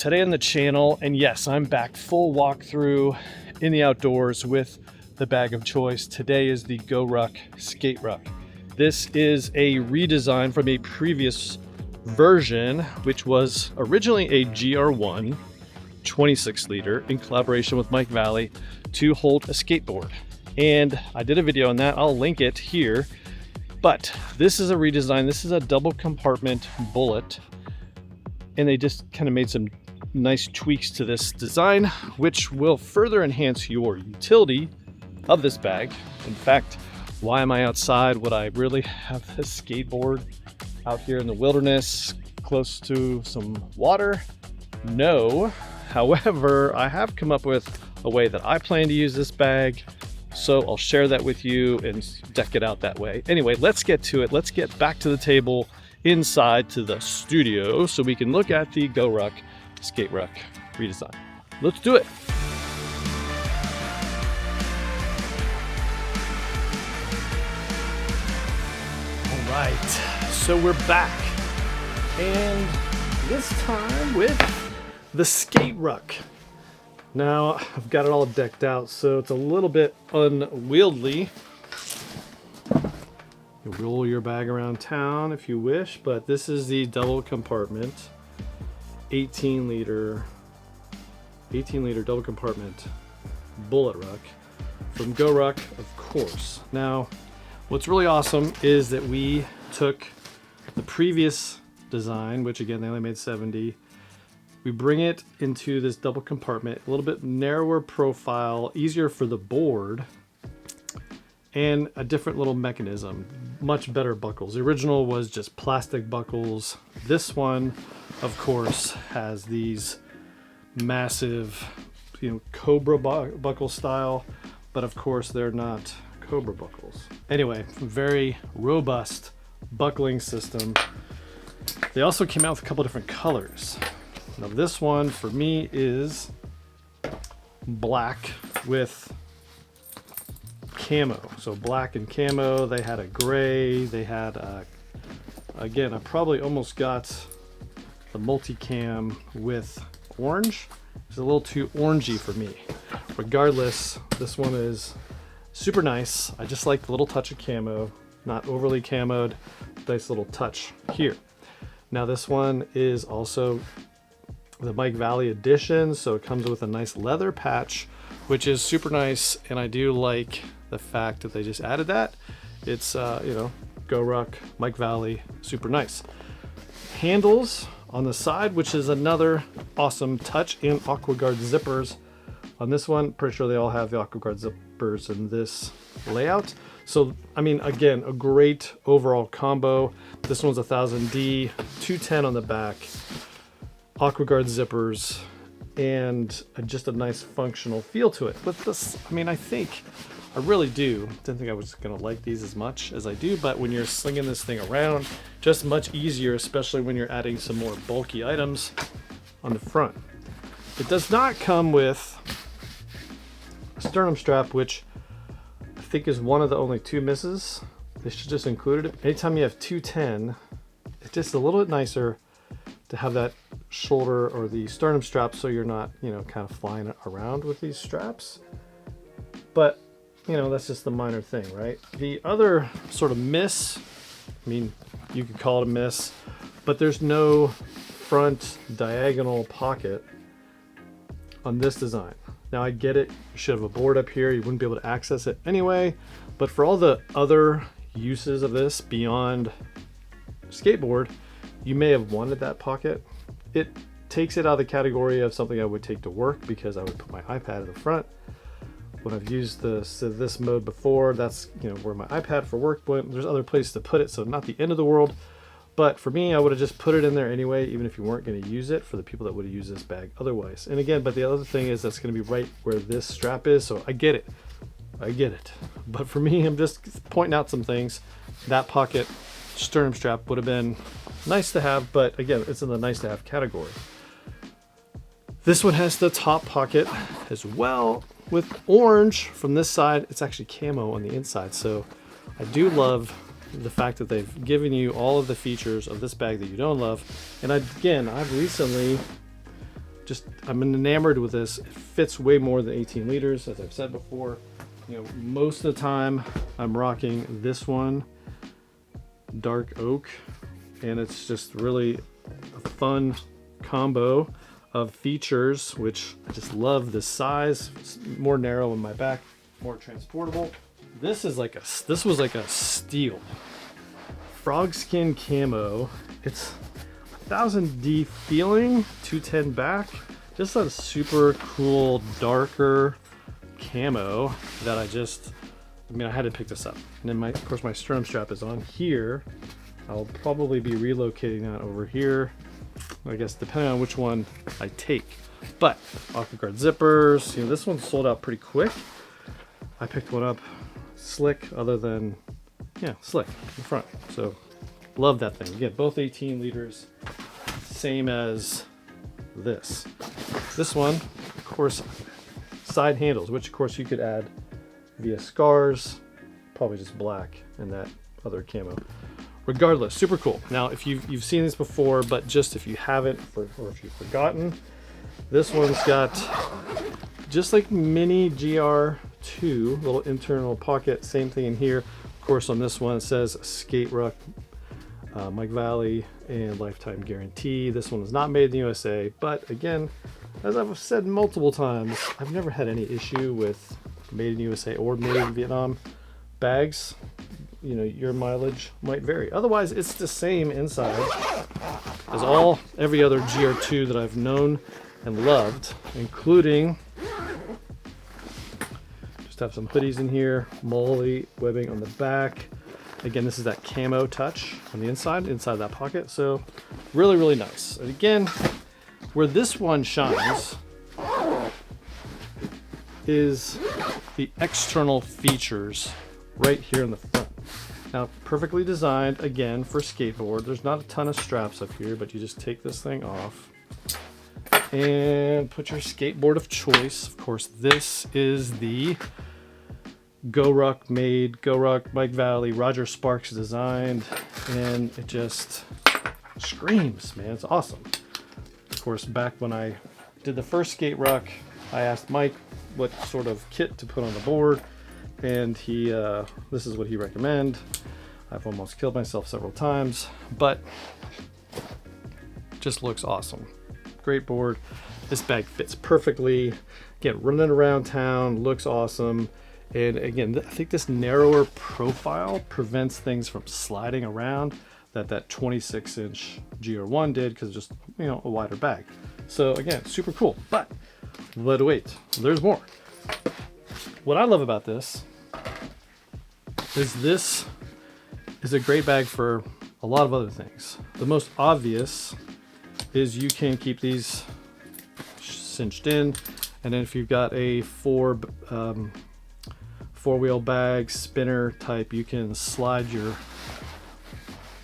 today on the channel, and yes, I'm back full walkthrough in the outdoors with the bag of choice. Today is the GORUCK Skate Ruck. This is a redesign from a previous version, which was originally a GR1 26 liter in collaboration with Mike Valley to hold a skateboard. And I did a video on that, I'll link it here. But this is a redesign. This is a double compartment bullet, and they just kind of made some nice tweaks to this design, which will further enhance your utility of this bag. In fact, why am I outside? Would I really have this skateboard out here in the wilderness close to some water? No. However, I have come up with a way that I plan to use this bag, so I'll share that with you and deck it out that way. Anyway, let's get to it. Let's get back to the table inside to the studio so we can look at the GORUCK Skate Ruck redesign. Let's do it. All right, so we're back, and this time with the Skate Ruck. Now, I've got it all decked out, so it's a little bit unwieldy. You roll your bag around town if you wish, but this is the double compartment 18 liter double compartment bullet ruck from GORUCK, of course. Now, what's really awesome is that we took the previous design, which again, they only made 70. We bring it into this double compartment, a little bit narrower profile, easier for the board, and a different little mechanism, much better buckles. The original was just plastic buckles. This one, of course, has these massive, Cobra buckle style, but of course they're not Cobra buckles. Anyway, very robust buckling system. They also came out with a couple different colors. Now this one for me is black with camo. So black and camo. They had a gray. They had again, I probably almost got the multicam with orange. It's a little too orangey for me. Regardless, this one is super nice. I just like the little touch of camo, not overly camoed. Nice little touch here. Now this one is also the Mike Valley edition, so it comes with a nice leather patch, which is super nice, and I do like the fact that they just added that. It's GORUCK, Mike Valley, super nice. Handles on the side, which is another awesome touch, and AquaGuard zippers on this one. Pretty sure they all have the AquaGuard zippers in this layout. So, I mean, again, a great overall combo. This one's 1000D, 210 on the back, AquaGuard zippers, and just a nice functional feel to it. With this, I mean, I really didn't think I was gonna like these as much as I do, but when you're slinging this thing around, just much easier, especially when you're adding some more bulky items on the front. It does not come with a sternum strap, which I think is one of the only two misses. They should just include it. Anytime you have 210, it's just a little bit nicer to have that shoulder or the sternum strap, so you're not, kind of flying around with these straps. But, that's just the minor thing, right? The other sort of miss, I mean, you could call it a miss, but there's no front diagonal pocket on this design. Now I get it, you should have a board up here, you wouldn't be able to access it anyway, but for all the other uses of this beyond skateboard, you may have wanted that pocket. It takes it out of the category of something I would take to work, because I would put my iPad at the front. When I've used this mode before, that's where my iPad for work went. There's other places to put it, so not the end of the world. But for me, I would have just put it in there anyway, even if you weren't going to use it, for the people that would have used this bag otherwise. And again, but the other thing is that's going to be right where this strap is, so I get it. But for me, I'm just pointing out some things. That pocket sternum strap would have been nice to have, but again, it's in the nice to have category. This one has the top pocket as well, with orange from this side. It's actually camo on the inside, so I do love the fact that they've given you all of the features of this bag that you don't love. And I've recently I'm enamored with this. It fits way more than 18 liters, as I've said before. You know, most of the time I'm rocking this one, dark oak, and it's just really a fun combo of features, which I just love. The size. It's more narrow in my back, more transportable. This was like a steal. Frog skin camo. It's 1000D feeling, 210 back. Just a super cool, darker camo that I had to pick this up. And then of course my sternum strap is on here. I'll probably be relocating that over here, I guess, depending on which one I take. But Aqua Guard zippers, you know, this one sold out pretty quick. I picked one up slick, other than, yeah, slick in the front. So love that thing. Again, both 18 liters, same as this. This one, of course, side handles, which of course you could add via scars, probably just black and that other camo. Regardless, super cool. Now, if you've seen this before, but just if you haven't, or if you've forgotten, this one's got just like mini GR2, little internal pocket, same thing in here. Of course, on this one it says Skate Ruck, Mike Valley, and lifetime guarantee. This one is not made in the USA, but again, as I've said multiple times, I've never had any issue with made in USA or made in Vietnam bags. You know, your mileage might vary. Otherwise, it's the same inside as every other GR2 that I've known and loved, including, just have some hoodies in here, Molly webbing on the back. Again, this is that camo touch on the inside that pocket. So really, really nice. And again, where this one shines is the external features right here in the front. Now, perfectly designed, again, for skateboard. There's not a ton of straps up here, but you just take this thing off and put your skateboard of choice. Of course, this is the GORUCK made, GORUCK, Mike Valley, Roger Sparks designed, and it just screams, man. It's awesome. Of course, back when I did the first skate ruck, I asked Mike what sort of kit to put on the board, and this is what he recommended. I've almost killed myself several times, but just looks awesome. Great board. This bag fits perfectly. Again, running around town, looks awesome. And again, I think this narrower profile prevents things from sliding around that 26-inch GR1 did, because just, you know, a wider bag. So again, super cool. But wait, there's more. What I love about this is a great bag for a lot of other things. The most obvious is you can keep these cinched in, and then if you've got a four-wheel bag spinner type, you can slide your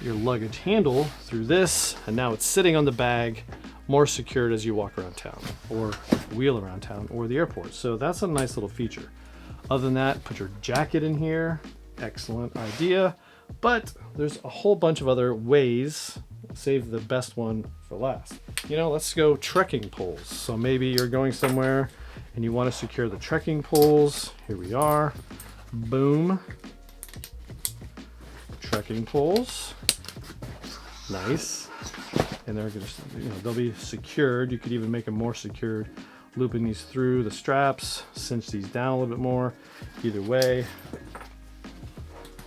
luggage handle through this, and now it's sitting on the bag, more secured as you walk around town or wheel around town or the airport. So that's a nice little feature. Other than that, put your jacket in here. Excellent idea. But there's a whole bunch of other ways. Save the best one for last. You know, let's go trekking poles. So maybe you're going somewhere and you want to secure the trekking poles. Here we are. Boom. Trekking poles. Nice. And they're just, you know, they'll be secured. You could even make them more secured, looping these through the straps, cinch these down a little bit more. Either way,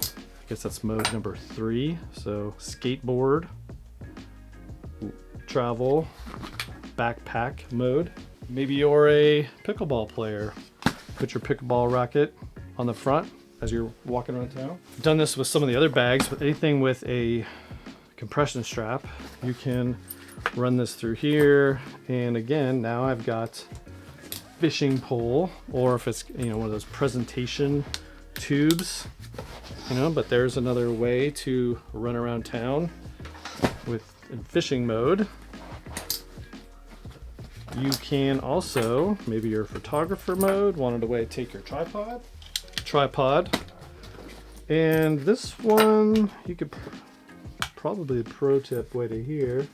I guess that's mode number 3. So skateboard, travel, backpack mode. Maybe you're a pickleball player. Put your pickleball racket on the front as you're walking around town. I've done this with some of the other bags, but anything with a compression strap, you can run this through here. And again, now I've got fishing pole, or if it's, you know, one of those presentation tubes, you know, but there's another way to run around town in fishing mode. You can also, maybe your photographer mode, wanted a way to take your tripod. And this one, you could probably, a pro tip way to here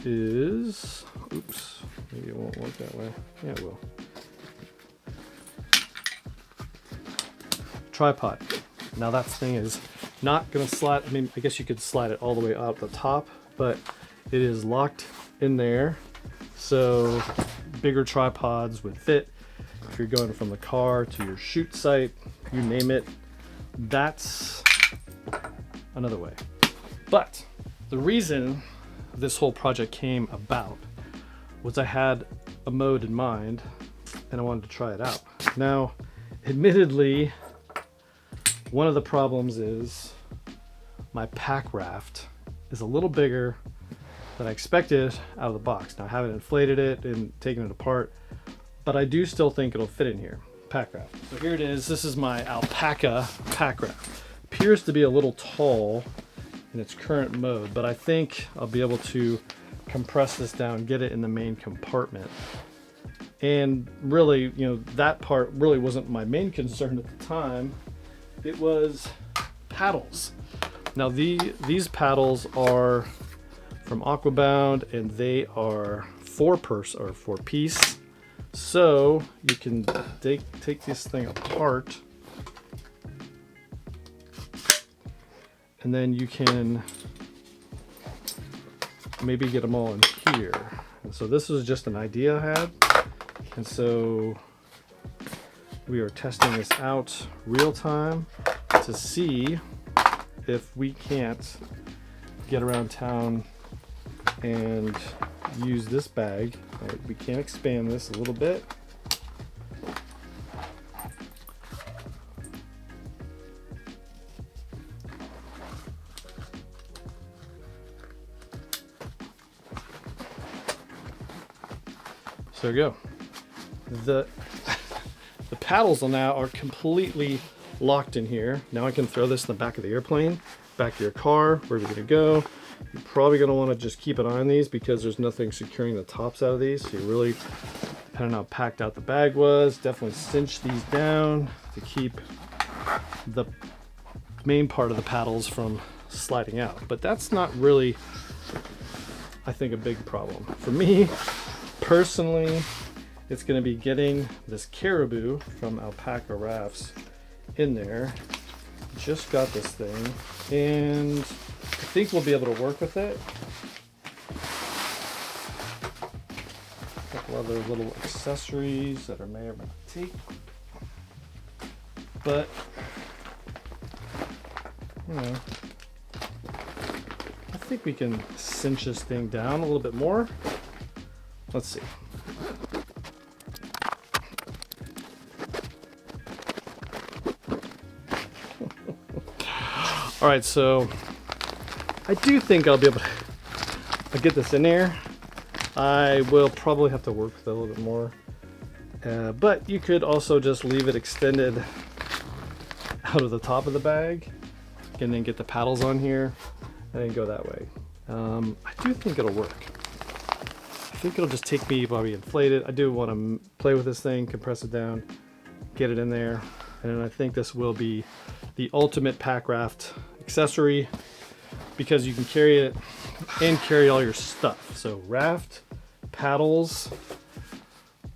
is, oops, maybe it won't work that way. Yeah, it will. Tripod. Now that thing is not gonna slide. I mean, I guess you could slide it all the way out the top, but it is locked in there. So bigger tripods would fit. If you're going from the car to your shoot site, you name it, that's another way. But the reason this whole project came about was I had a mode in mind and I wanted to try it out. Now, admittedly, one of the problems is my pack raft is a little bigger than I expected out of the box. Now I haven't inflated it and taken it apart, but I do still think it'll fit in here. Pack raft. So here it is. This is my alpaca pack raft. Appears to be a little tall in its current mode, but I think I'll be able to compress this down, get it in the main compartment. And really, you know, that part really wasn't my main concern at the time. It was paddles. Now these paddles are from Aquabound and they are 4-piece. So you can take this thing apart and then you can maybe get them all in here. And so this was just an idea I had. And so we are testing this out real time to see if we can't get around town and use this bag. Right, we can expand this a little bit. So there you go. The paddles now are completely locked in here. Now I can throw this in the back of the airplane, back to your car, wherever you're gonna go. You're probably gonna wanna just keep an eye on these because there's nothing securing the tops out of these. So you really, depending on how packed out the bag was, definitely cinch these down to keep the main part of the paddles from sliding out. But that's not really, I think, a big problem. For me, personally, it's going to be getting this caribou from Alpaca Rafts in there. Just got this thing and I think we'll be able to work with it. A couple other little accessories that I may or may not take, but you know, I think we can cinch this thing down a little bit more. Let's see. All right, so I do think I'll be able to get this in there. I will probably have to work with it a little bit more, but you could also just leave it extended out of the top of the bag and then get the paddles on here and then go that way. I do think it'll work. I think it'll just take me while we inflate it. I do want to play with this thing, compress it down, get it in there, and I think this will be the ultimate pack raft accessory because you can carry it and carry all your stuff. So raft, paddles,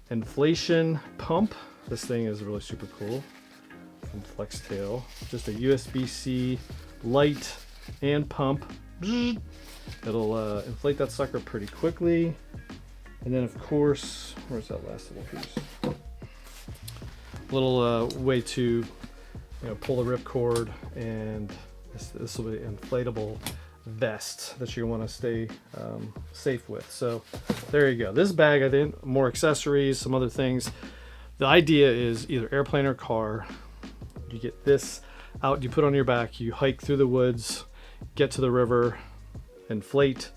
inflation pump. This thing is really super cool from Flextail. Just a USB-C light and pump. It'll inflate that sucker pretty quickly. And then of course, where's that last little piece? Little way to pull the ripcord, and this will be an inflatable vest that you want to stay safe with. So there you go. This bag, I think, more accessories, some other things. The idea is either airplane or car. You get this out, you put it on your back, you hike through the woods, get to the river, inflate,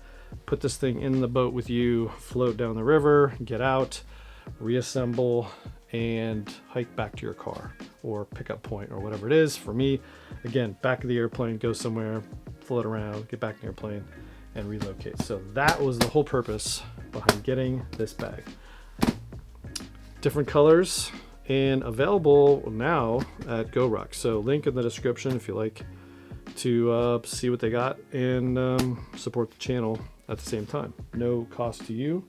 put this thing in the boat with you, float down the river, get out, reassemble, and hike back to your car or pickup point or whatever it is. For me, again, back of the airplane, go somewhere, float around, get back in the airplane, and relocate. So that was the whole purpose behind getting this bag. Different colors and available now at GORUCK. So link in the description if you like to see what they got and support the channel. at the same time. No cost to you.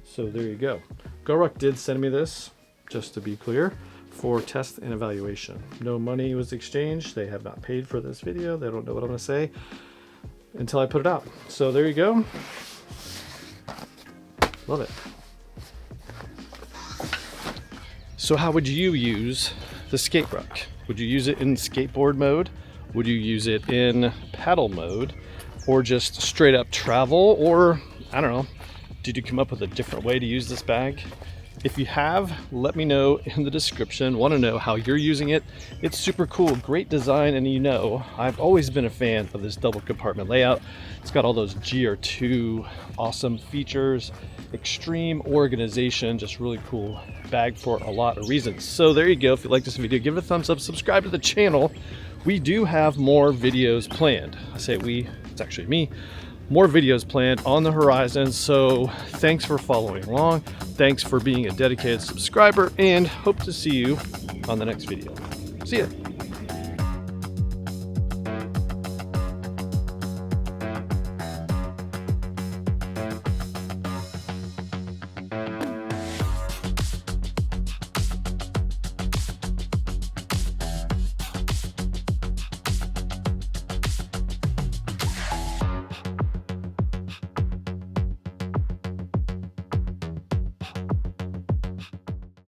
So there you go. GORUCK did send me this, just to be clear, for test and evaluation. No money was exchanged. They have not paid for this video. They don't know what I'm gonna say until I put it out. So there you go. Love it. So how would you use the skate ruck? Would you use it in skateboard mode? Would you use it in paddle mode? Or just straight up travel? Or, I don't know, did you come up with a different way to use this bag? If you have, let me know in the description. Want to know how you're using it. It's super cool, great design, and you know, I've always been a fan of this double compartment layout. It's got all those GR2 awesome features, extreme organization, just really cool bag for a lot of reasons. So there you go. If you like this video, give it a thumbs up, subscribe to the channel. We do have more videos planned. I say we, it's actually me. More videos planned on the horizon, so thanks for following along. Thanks for being a dedicated subscriber, and hope to see you on the next video. See ya.